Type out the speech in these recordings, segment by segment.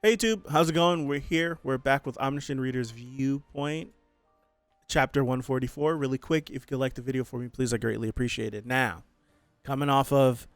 Hey YouTube, how's it going? We're here. We're back with Omniscient Reader's Viewpoint, chapter 144. Really quick, if you could like the video for me, please, I greatly appreciate it. Now, coming off of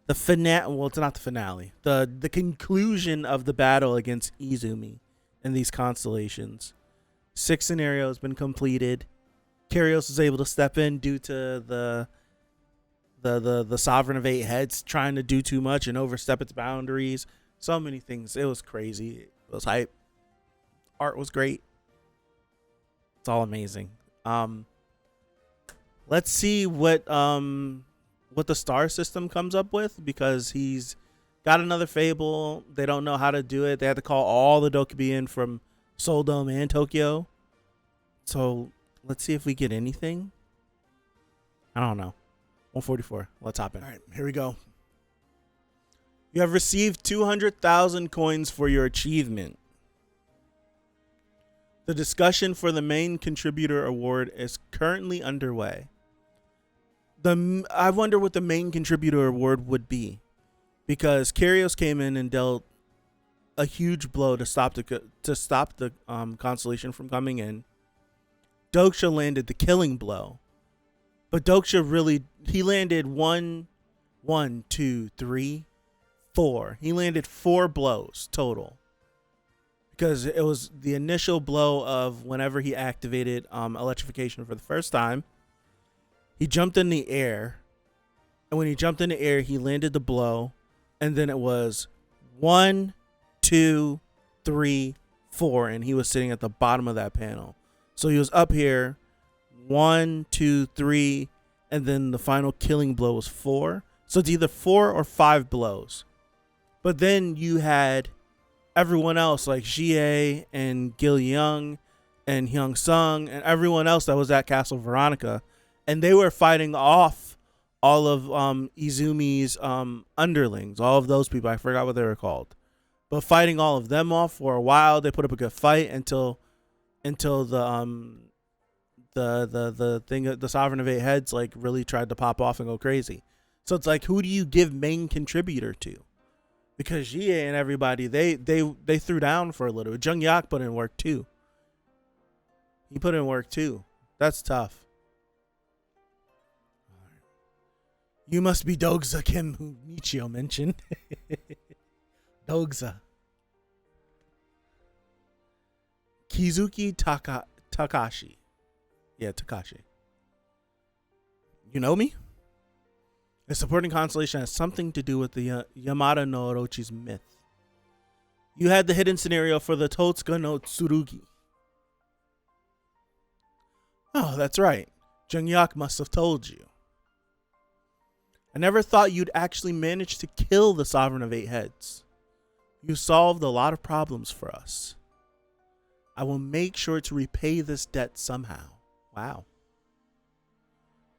the finale, well, it's not the finale, the conclusion of the battle against Izumi in these constellations. 6 scenarios been completed. Kyrios was able to step in due to the Sovereign of 8 Heads trying to do too much and overstep its boundaries. So many things. It was crazy. It was hype. Art was great. It's all amazing. Let's see what the star system comes up with, because he's got another fable. They don't know how to do it. They had to call all the Dokubi in from Seoul Dome and Tokyo. So let's see if we get anything. I don't know. 144. Let's hop in. All right, here we go. You have received 200,000 coins for your achievement. The discussion for the main contributor award is currently underway. I wonder what the main contributor award would be, because Kyrios came in and dealt a huge blow to stop the constellation from coming in. Doksha landed the killing blow, but Doksha he landed 4. He landed 4 blows total, because it was the initial blow of whenever he activated electrification for the first time. He jumped in the air, and when he jumped in the air, he landed the blow, and then it was 1, 2, 3, 4, and he was sitting at the bottom of that panel. So he was up here, 1, 2, 3, and then the final killing blow was 4. So it's either 4 or 5 blows. But then you had everyone else like Jie and Gil Young and Hyung Sung and everyone else that was at Castle Veronica, and they were fighting off all of Izumi's underlings, all of those people. I forgot what they were called, but fighting all of them off for a while. They put up a good fight until the Sovereign of 8 Heads like really tried to pop off and go crazy. So it's like, who do you give main contributor to? Because Jie and everybody, they threw down for a little. Jung Yak put in work too. He put in work too. That's tough. You must be Dogza Kim, who Michio mentioned. Dogza. Kizuki Takashi. Yeah, Takashi. You know me? The supporting constellation has something to do with the Yamada no Orochi's myth. You had the hidden scenario for the Totsuka no Tsurugi. Oh, that's right. Jungyak must have told you. I never thought you'd actually manage to kill the Sovereign of 8 Heads. You solved a lot of problems for us. I will make sure to repay this debt somehow. Wow.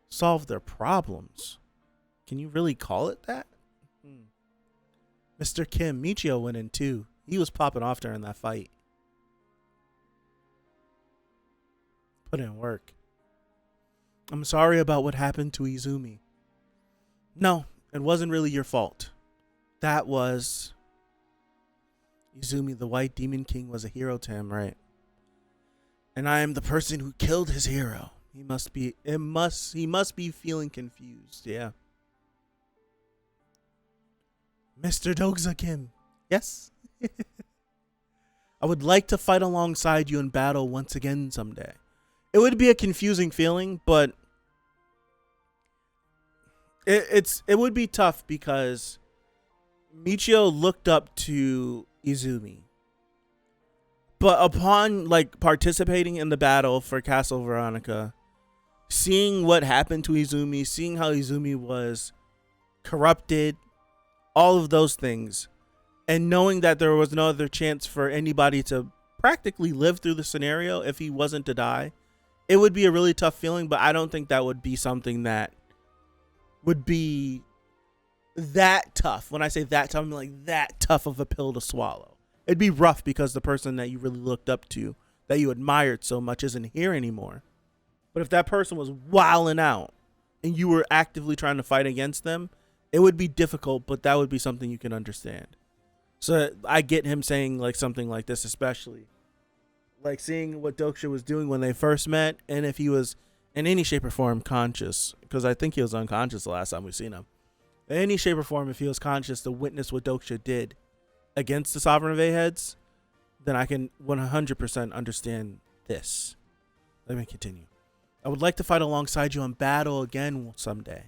Solve their problems. Can you really call it that? Mr. Kim, Michio went in too. He was popping off during that fight. Put in work. I'm sorry about what happened to Izumi. No, it wasn't really your fault. That was... Izumi, the White Demon King, was a hero to him, right? And I am the person who killed his hero. He must be feeling confused, yeah. Mr. Dogza Kim. Yes? I would like to fight alongside you in battle once again someday. It would be a confusing feeling, but it would be tough, because Michio looked up to Izumi. But upon participating in the battle for Castle Veronica, seeing what happened to Izumi, seeing how Izumi was corrupted, all of those things, and knowing that there was no other chance for anybody to practically live through the scenario if he wasn't to die, it would be a really tough feeling. But I don't think that would be something that would be that tough. When I say that tough, I'm like that tough of a pill to swallow. It'd be rough because the person that you really looked up to, that you admired so much, isn't here anymore. But if that person was wilding out and you were actively trying to fight against them, it would be difficult, but that would be something you can understand. So I get him saying like something like this, especially like seeing what Doksha was doing when they first met, and if he was in any shape or form conscious, because I think he was unconscious the last time we seen him. In any shape or form, if he was conscious to witness what Doksha did against the Sovereign of A-Heads, then I can 100% understand this. Let me continue. I would like to fight alongside you in battle again someday.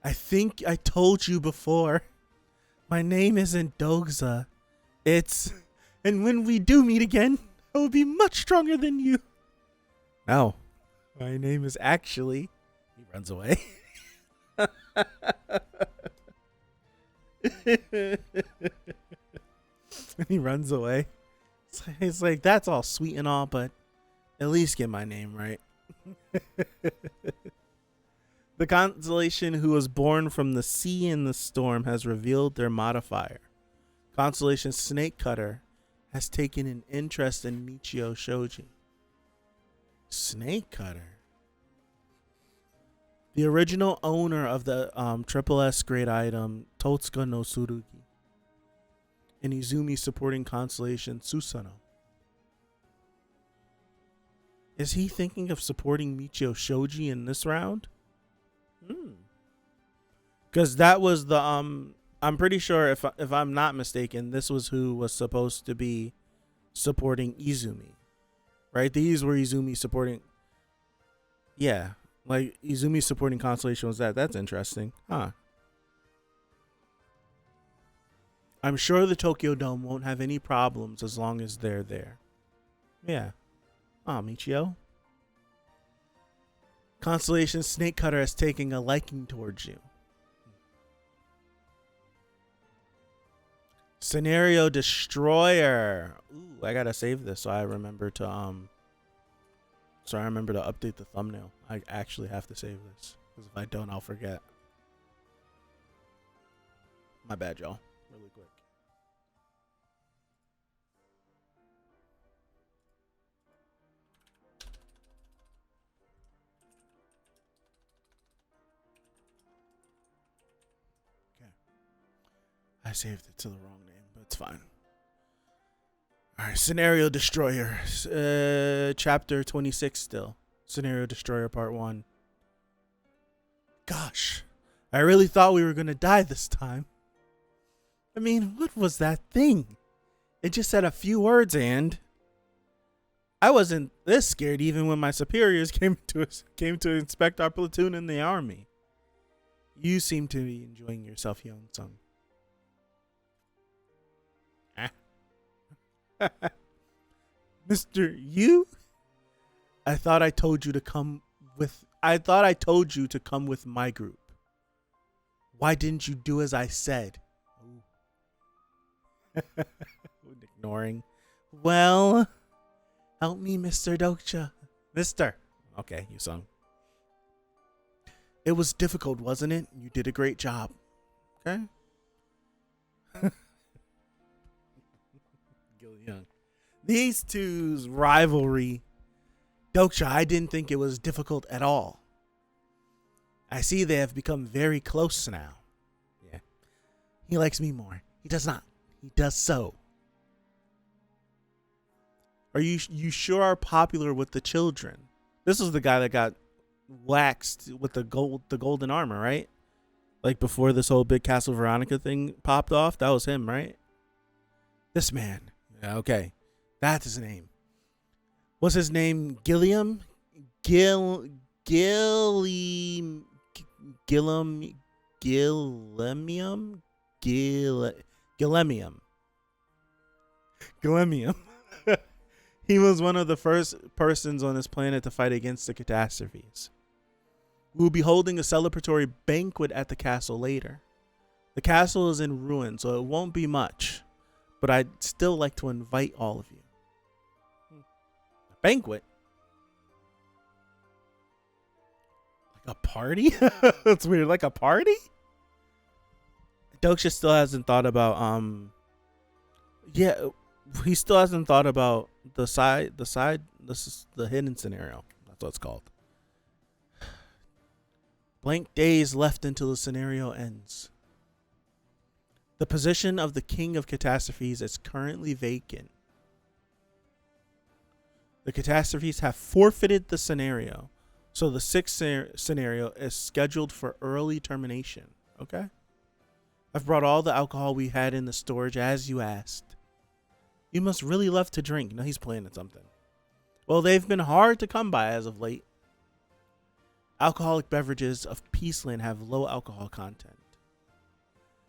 I think I told you before. My name isn't Dogza. It's... And when we do meet again, I will be much stronger than you. No. My name is actually... He runs away. He runs away. It's like, that's all sweet and all, but at least get my name right. The constellation who was born from the sea and the storm has revealed their modifier. Constellation Snake Cutter has taken an interest in Michio Shoji. Snake Cutter? The original owner of the Triple S grade item, Totsuka no Tsurugi. And Izumi supporting constellation Susanoo. Is he thinking of supporting Michio Shoji in this round? Because that was the I'm pretty sure if I'm not mistaken, this was who was supposed to be supporting Izumi, right? These were Izumi supporting. Yeah, like Izumi supporting Constellation was that. That's interesting, huh? I'm sure the Tokyo Dome won't have any problems as long as they're there. Yeah. Michio. Constellation Snake Cutter is taking a liking towards you. Scenario Destroyer. Ooh, I gotta save this so I remember to update the thumbnail. I actually have to save this because if I don't, I'll forget. My bad, y'all. Really quick. I saved it to the wrong name, but it's fine. Alright, Scenario Destroyer. Chapter 26 still. Scenario Destroyer Part 1. Gosh, I really thought we were going to die this time. I mean, what was that thing? It just said a few words and... I wasn't this scared even when my superiors came to inspect our platoon in the army. You seem to be enjoying yourself, Young-sung. Mr. You? I thought I told you to come with my group. Why didn't you do as I said? Ignoring. Well, help me, Mr. Doksha. Mister. Okay, you sung. It was difficult, wasn't it? You did a great job. Okay. Young. These two's rivalry. Doksha, I didn't think it was difficult at all. I see they have become very close now. Yeah. He likes me more. He does not. He does so. Are you sure are popular with the children? This was the guy that got waxed with the golden armor, right? Like before this whole big Castle Veronica thing popped off. That was him, right? This man. Okay, that's his name. What's his name? Gilliam? Gillemium? He was one of the first persons on this planet to fight against the catastrophes. We will be holding a celebratory banquet at the castle later. The castle is in ruin, so it won't be much. But I'd still like to invite all of you. A banquet? Like a party? That's weird. Like a party? Doksha still hasn't thought about yeah, he still hasn't thought about the hidden scenario. That's what it's called. Blank days left until the scenario ends. The position of the king of catastrophes is currently vacant. The catastrophes have forfeited the scenario. So the sixth scenario is scheduled for early termination. Okay? I've brought all the alcohol we had in the storage as you asked. You must really love to drink. No, he's planning something. Well, they've been hard to come by as of late. Alcoholic beverages of Peaceland have low alcohol content.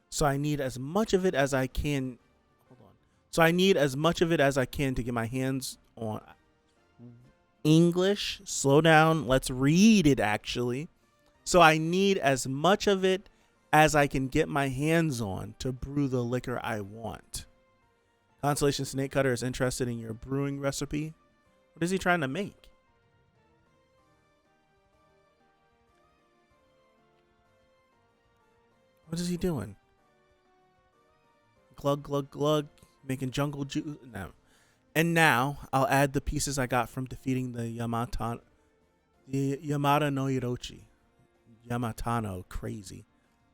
So I need as much of it as I can. Hold on. So I need as much of it as I can to get my hands on English. Slow down. Let's read it, actually. So I need as much of it as I can get my hands on to brew the liquor I want. Constellation Snakecutter is interested in your brewing recipe. What is he trying to make? What is he doing? Glug, glug, glug. Making jungle juice. No. And now I'll add the pieces I got from defeating the Yamata no Hirochi. Yamatano, crazy.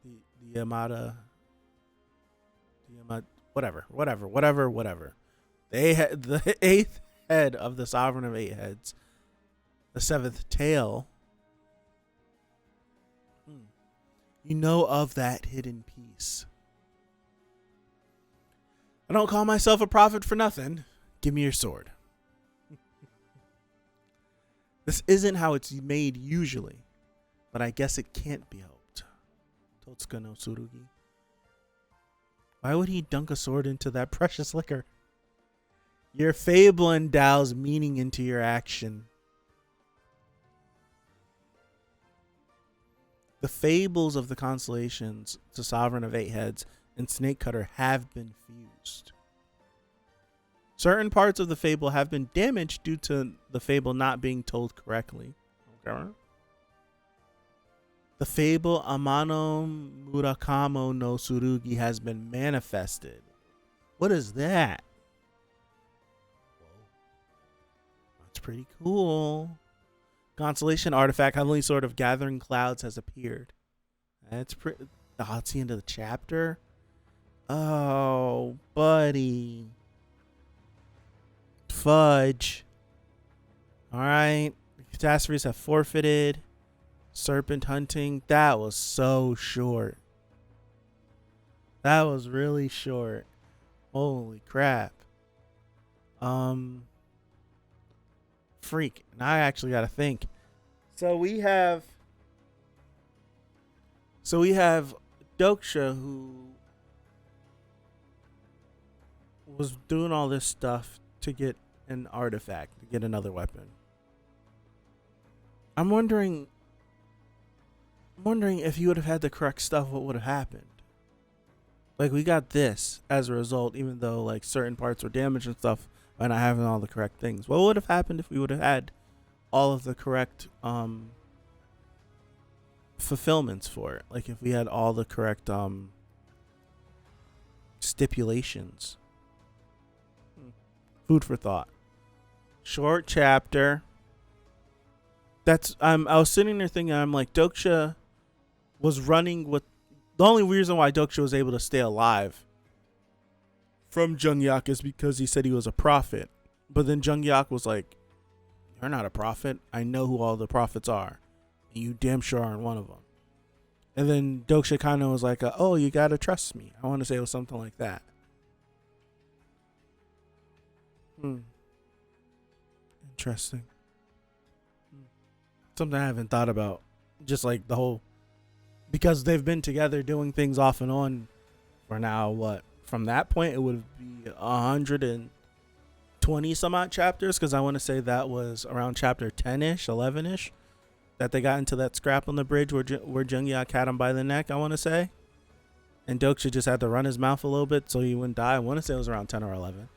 The Yamata. Whatever. The eighth head of the Sovereign of Eight Heads. The seventh tail. You know of that hidden piece. I don't call myself a prophet for nothing. Give me your sword. This isn't how it's made usually, but I guess it can't be helped. Totsuka no Tsurugi. Why would he dunk a sword into that precious liquor? Your fable endows meaning into your action. The fables of the constellations, the Sovereign of Eight Heads, and Snakecutter have been fused. Certain parts of the fable have been damaged due to the fable not being told correctly. Okay. The fable Amano Murakamo no Tsurugi has been manifested. What is that? That's pretty cool. Constellation artifact, Heavenly Sword of Gathering Clouds has appeared. That's pretty. Oh, it's the end of the chapter. Oh, buddy. Fudge. Alright. Catastrophes have forfeited. Serpent hunting. That was so short. That was really short. Holy crap. Freak. Now I actually gotta think. So we have Doksha, who was doing all this stuff to get an artifact, to get another weapon. I'm wondering if you would have had the correct stuff, what would have happened? Like, we got this as a result, even though like certain parts were damaged and stuff by not having all the correct things. What would have happened if we would have had all of the correct fulfillments for it? Like if we had all the correct stipulations. Food for thought. Short chapter. That's I was sitting there thinking, I'm like, Doksha was running with the only reason why Doksha was able to stay alive from Jungyak is because he said he was a prophet. But then Jungyak was like, you're not a prophet. I know who all the prophets are. And you damn sure aren't one of them. And then Doksha kind of was like, oh, you got to trust me. I want to say it was something like that. Interesting. Something I haven't thought about. Just like the whole, because they've been together doing things off and on for now, what? From that point, it would be 120 some odd chapters, because I want to say that was around chapter 10-ish, 11-ish, that they got into that scrap on the bridge where Jungyak had him by the neck, I want to say. And Doksha just had to run his mouth a little bit so he wouldn't die. I want to say it was around 10 or 11.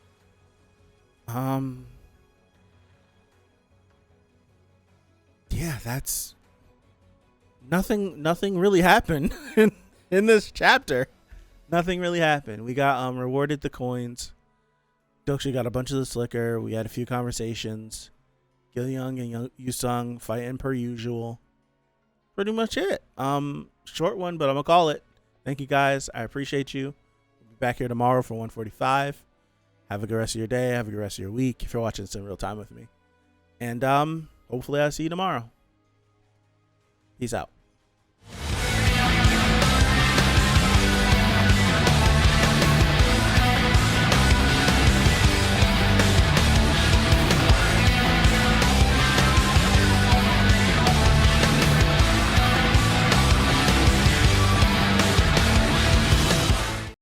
Yeah, that's nothing really happened in this chapter. Nothing really happened. We got rewarded the coins. Doksha got a bunch of this liquor. We had a few conversations. Gil-young and Yusung fighting per usual. Pretty much it. Short one, but I'm gonna call it. Thank you guys. I appreciate you. back here tomorrow for 145. Have a good rest of your day. Have a good rest of your week if you're watching this in real time with me. And hopefully I'll see you tomorrow. Peace out.